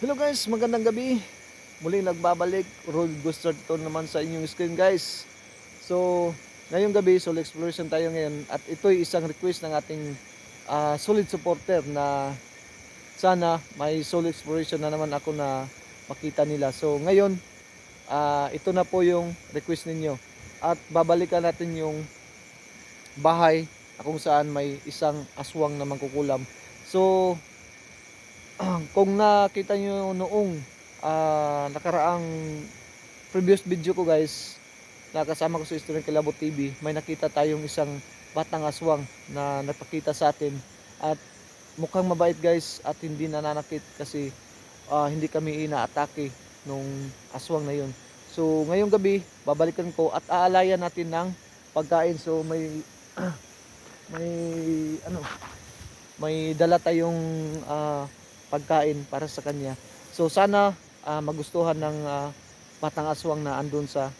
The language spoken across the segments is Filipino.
Hello guys, magandang gabi. Muling nagbabalik, Road Guster ito naman sa inyong screen guys. So, ngayong gabi, solo exploration tayo ngayon. At ito'y isang request ng ating solid supporter na sana may solo exploration na naman ako na makita nila. So, ngayon, ito na po yung request ninyo. At babalikan natin yung bahay na kung saan may isang aswang na mangkukulam. So, kung nakita nyo noong nakaraang previous video ko guys, nakasama ko sa Student Kilabot TV, may nakita tayong isang batang aswang na nagpakita sa atin at mukhang mabait guys at hindi nananakit kasi hindi kami inaatake nung aswang na yun. So ngayong gabi babalikan ko at aalayan natin ng pagkain. So may ano may dala tayong pagkain para sa kanya. So sana magustuhan ng batang aswang na andun sa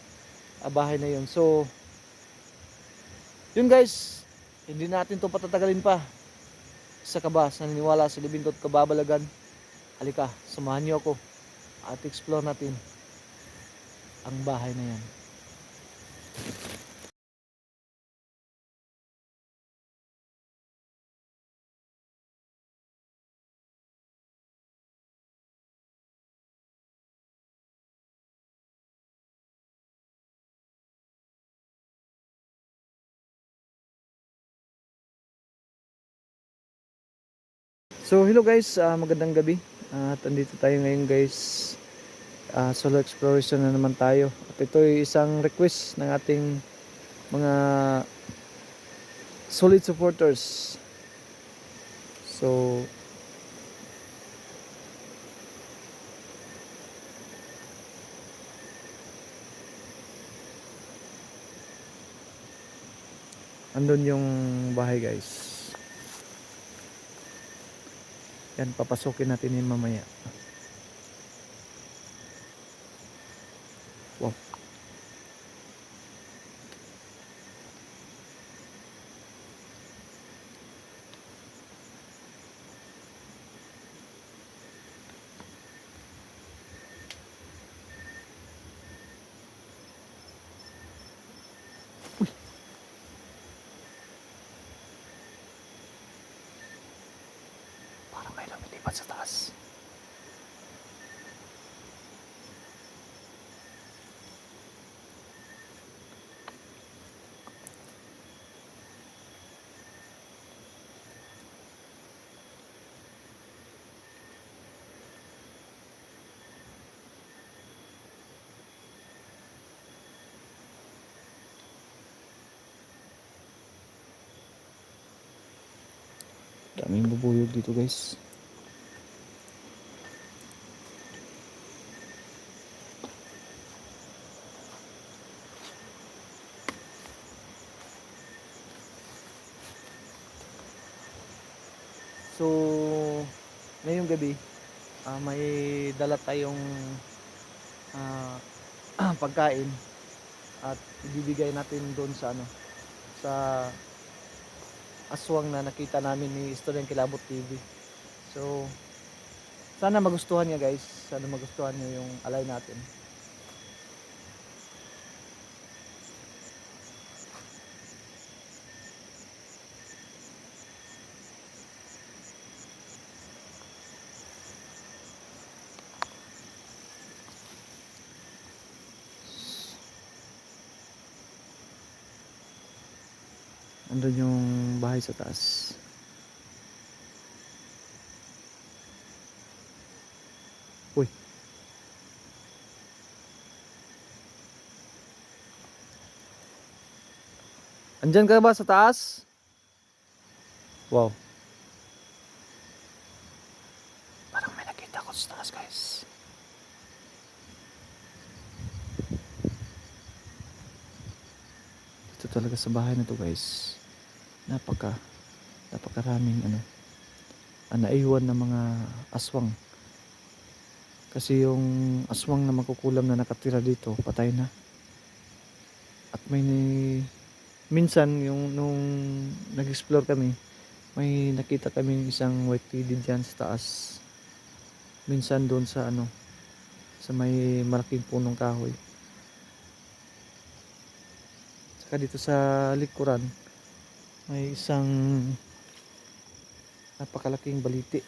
bahay na yun. So yun guys, hindi natin to patatagalin pa. Isa ka ba sa naniniwala sa libintot kababalagan? Halika, samahan niyo ako at explore natin ang bahay na yan. So hello guys, magandang gabi. At andito tayo ngayon guys. Solo exploration na naman tayo. At ito ay isang request ng ating mga solid supporters. So andun yung bahay guys. Yan, papasukin natin yun mamaya. Wow. Parang may lumilipat sa taas. Daming bubuyog dito guys. So ngayong gabi may dala tayong ah, pagkain at ibibigay natin doon sa sa aswang na nakita namin ni Student Kilabot TV. So sana magustuhan niya guys, sana magustuhan niyo yung alay natin. Andun yung bahay sa taas. Uy. Andyan ka ba sa taas? Wow. Parang may nakita ko sa taas guys. Ito talaga sa bahay na to guys. Napakaraming naiwan na mga aswang. Kasi yung aswang na makukulam na nakatira dito, patay na. At minsan yung nung nag-explore kami, may nakita kaming isang white lady dyan sa taas. minsan doon sa ano, sa may malaking punong kahoy. Saka dito sa likuran may isang napakalaking baliti.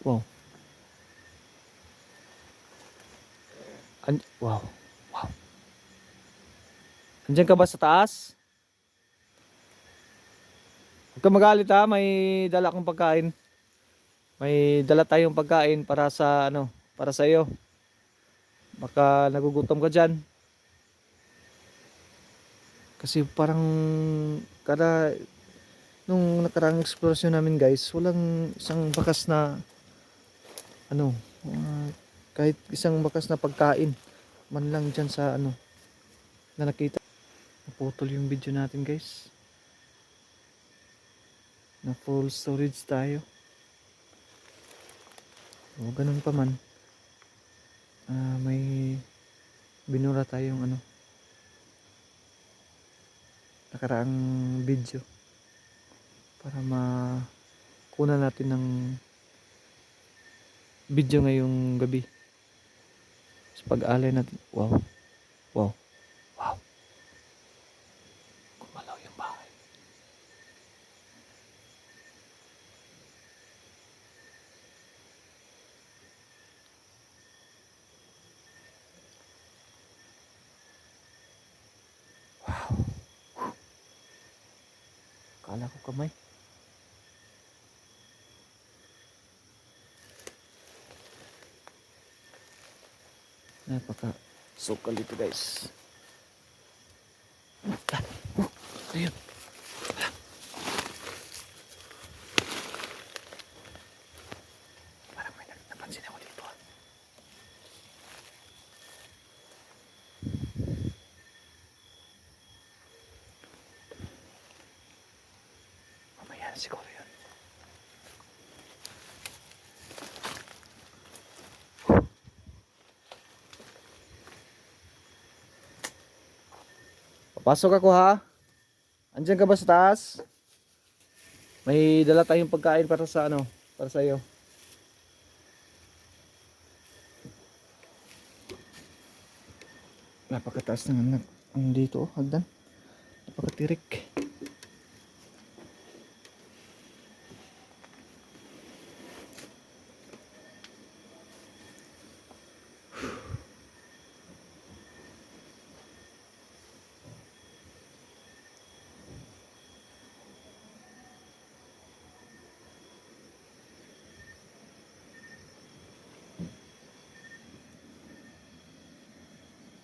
Wow. Wow. Wow. Andiyan ka ba sa taas? Huwag ka magalit ha, may dala akong pagkain. May dala tayong pagkain para sa ano, para sa iyo. Baka nagugutom ka diyan. Kasi parang kada nung nakarang exploration namin guys, walang isang bakas na ano, kahit isang bakas na pagkain man lang diyan sa ano na nakita. Naputol yung video natin guys. Na full storage tayo. O ganun pa man. May binura tayong ano nakaraang video para makuna natin ng video ngayong gabi sa pag-alay natin. Wow. Wow. Wow. Kumalaw yung bahay. Kala ko kamay. Napaka sukal dito guys. Ayun. Parang may napansin ako dito. Mamaya na siguro yun. Papasok ako ha. Andiyan ka ba sa taas? May dala tayong pagkain para sa ano, para sa iyo. Napakataas ng anak. Ang dito, hagdan. Napakatirik.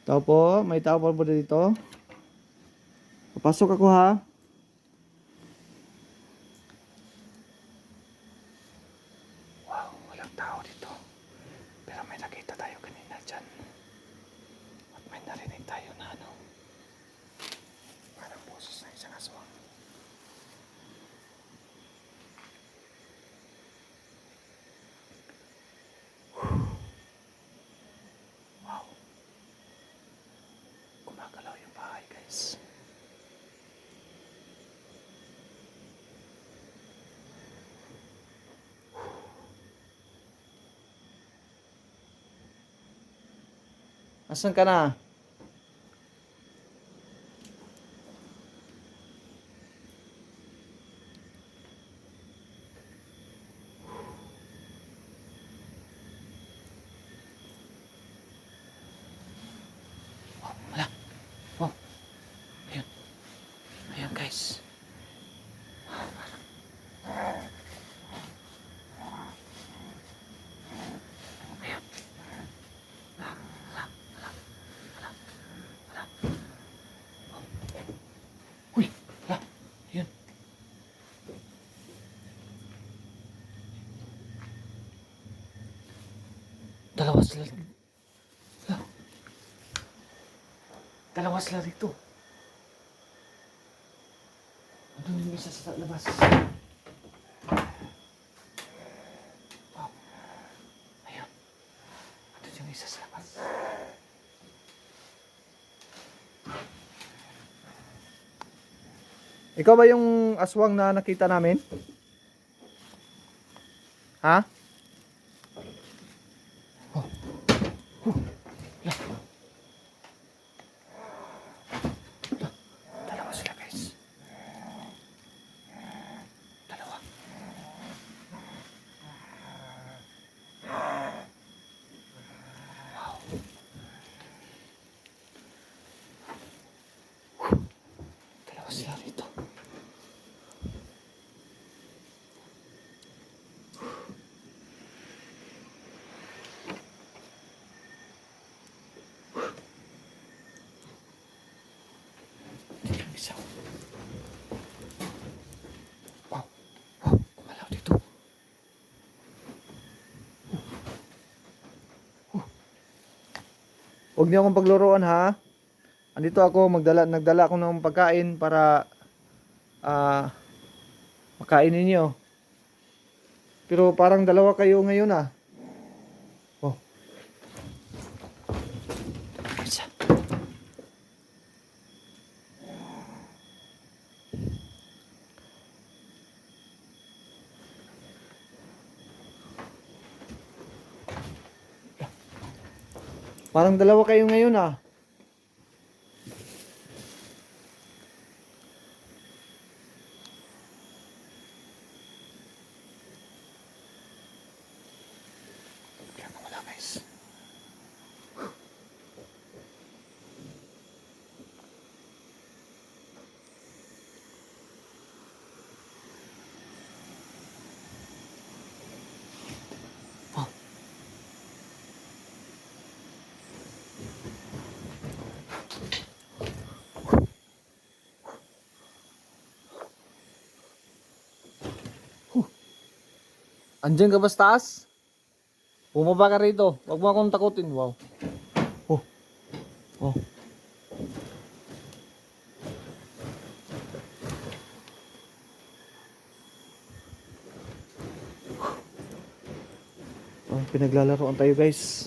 Tao po, may tao po dito. Papasok ako ha. Wow, walang tao dito. Pero may nakita tayo kanina dyan. At may narinig tayo na ano. Parang boses na isang aswang. Wow. Gumagalaw yung bahay guys. Asan ka na? Oh, wala. Oh. Ayun. Ayun guys. Ayun. Uy, wala. Ayun. Dalawa sila. Wala. Dalawa sila dito. Andun yung isa sa labas. Oh. Ayun. Andun yung isa sa labas. Ikaw ba yung aswang na nakita namin? Ha? Oh. Dalawa sila guys. Dalawa. Dalawa sila rito. Isa. Wow. Wow. Kumalaw dito. Huwag niyo akong pagluruan ha. Andito ako, nagdala ako ng pagkain para makain ninyo. Pero parang dalawa kayo ngayon ah. Oh. Isa. Parang dalawa kayo ngayon ah. Kaya wala guys. Oh. Andiyan ka ba sa taas? Bumaba ka rito. Huwag mo akong takutin. Wow. Oh. Oh. Oh, pinaglalaroan tayo guys.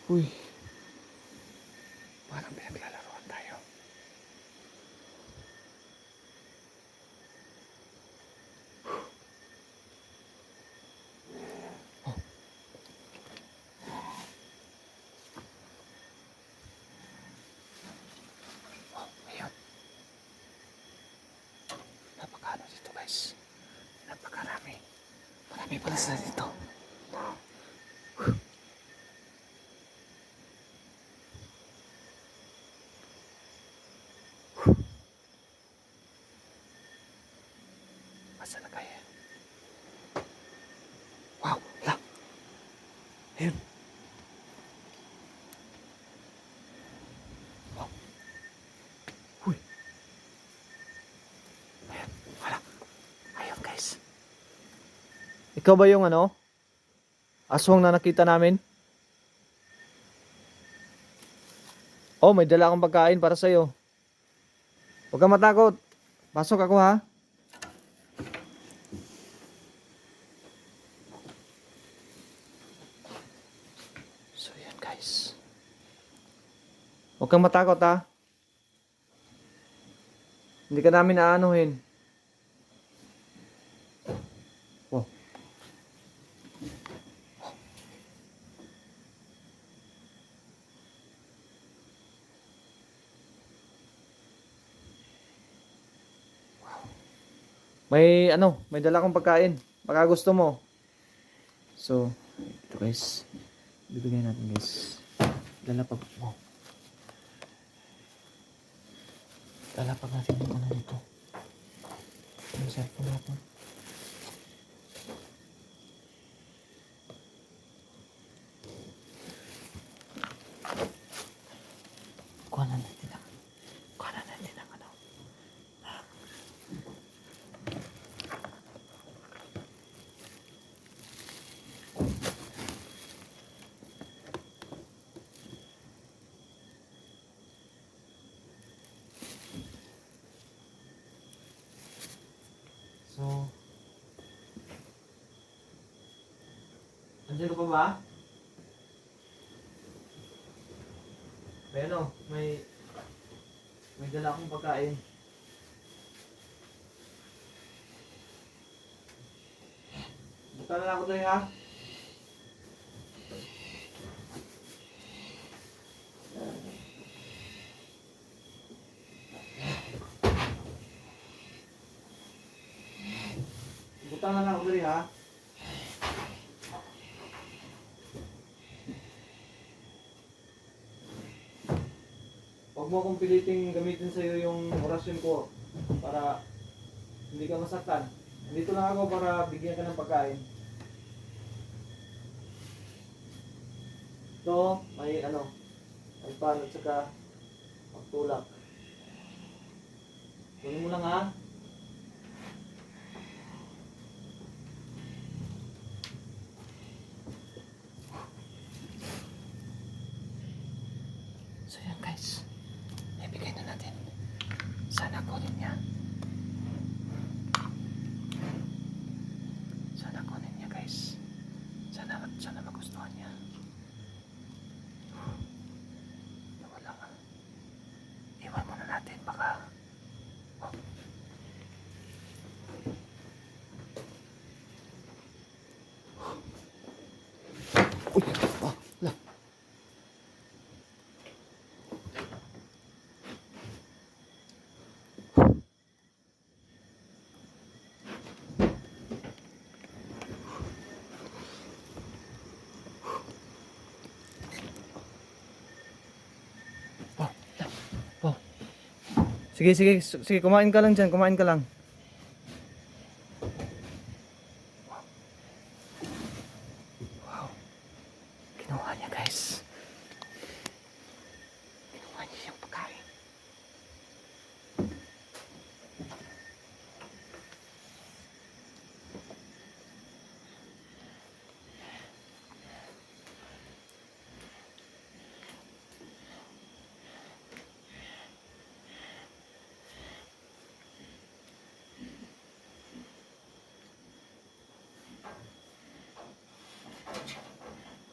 Uy. Parang pinaglalaroan tayo. Oh. Oh, ayun. Napakano dito guys. Napakarami. Marami pala sila dito. Asa na kaya? Wow, la. Ayun. Wow. Uy. Ayun, wala. Ayun guys. Ikaw ba yung ano? Aswang na nakita namin? Oh, may dala akong pagkain para sa'yo. Huwag kang matakot. Pasok ako ha. So yan guys. Huwag kang matakot ha. Hindi ka namin aanuhin. Oh. May dala akong pagkain. Baka gusto mo. So, ito guys. Bibigyan natin guys. Lalapag mo. Lalapag natin yung ano dito. Yung cellphone natin. Kuha na natin ang ano. So, andiyan ka pa ba? May ano, may dala akong pagkain. Buta na lang ako tayo ha. Buta na lang ako tayo ha. Huwag mo akong piliting gamitin sa'yo yung orasyon ko para hindi ka masaktan. Dito lang ako para bigyan ka ng pagkain. Ito, may ano, may pan at saka pagtulak. Kunin mo lang ha. So yan guys, ibigay na natin. Sana kunin niya. Sana kunin niya guys. Sana magustuhan niya. Wala nga. Iwan muna natin baka. Oh. Uy! Ah! Wala. Oh. Sige, kumain ka lang dyan, kumain ka lang. Wow. Kinuha niya guys. Kinuha niya yung pagkain.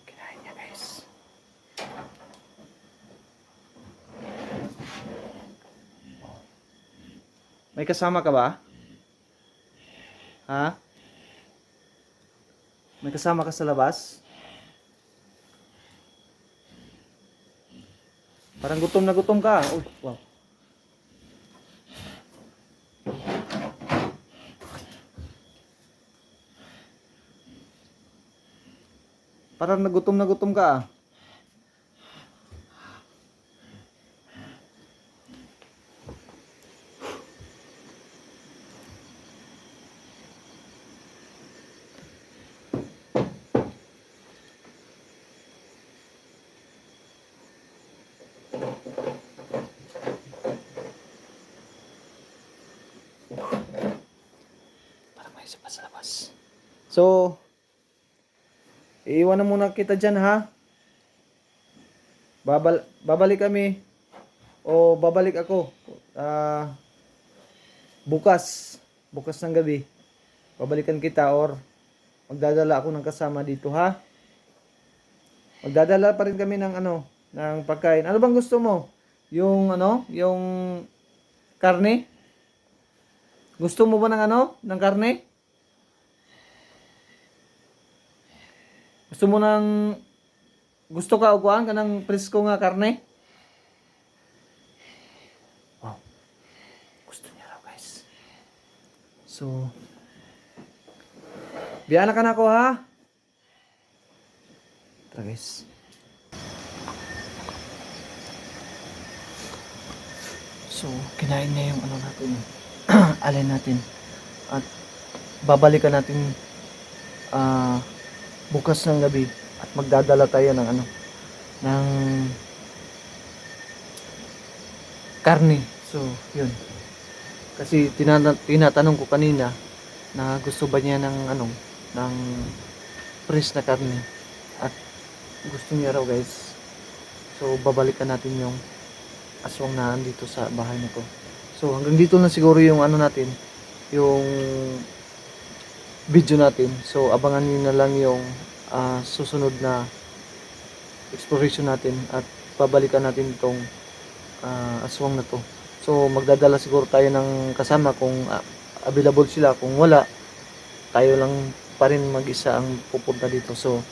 Kinain niya guys. May kasama ka ba? Ha? May kasama ka sa labas? Parang gutom na gutom ka. Uy, wow. Parang nagutom na gutom ka. Parang may isa pa sa labas. So, iiwan na muna kita dyan ha. Babalik kami. O babalik ako. Bukas. Bukas ng gabi. Babalikan kita or magdadala ako ng kasama dito ha. Magdadala pa rin kami ng ano, ng pagkain. Ano bang gusto mo? Yung ano, yung karne? Gusto mo ba ng ano, ng karne? Gusto ka o kuhaan ka ng presko nga karne? Wow. Gusto niya raw guys. So, biyana ka na ako ha. Tara guys. So, kinain niya yung ano natin. Alin natin. At babalikan natin bukas ng gabi at magdadala tayo ng ano, ng karne. So, yun. Kasi tinatanong ko kanina na gusto ba niya ng ano, ng fresh na karne. At gusto niya raw guys. So, babalikan natin yung aswang na andito sa bahay na to. So, hanggang dito na siguro yung ano natin, yung video natin. So abangan niyo na lang yung susunod na exploration natin at babalikan natin itong aswang na to. So magdadala siguro tayo ng kasama kung available sila. Kung wala, tayo lang pa rin mag-isa ang pupunta dito. So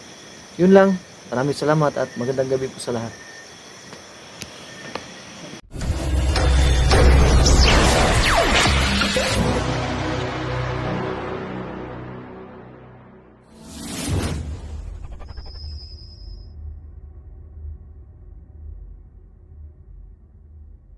yun lang. Maraming salamat at magandang gabi po sa lahat.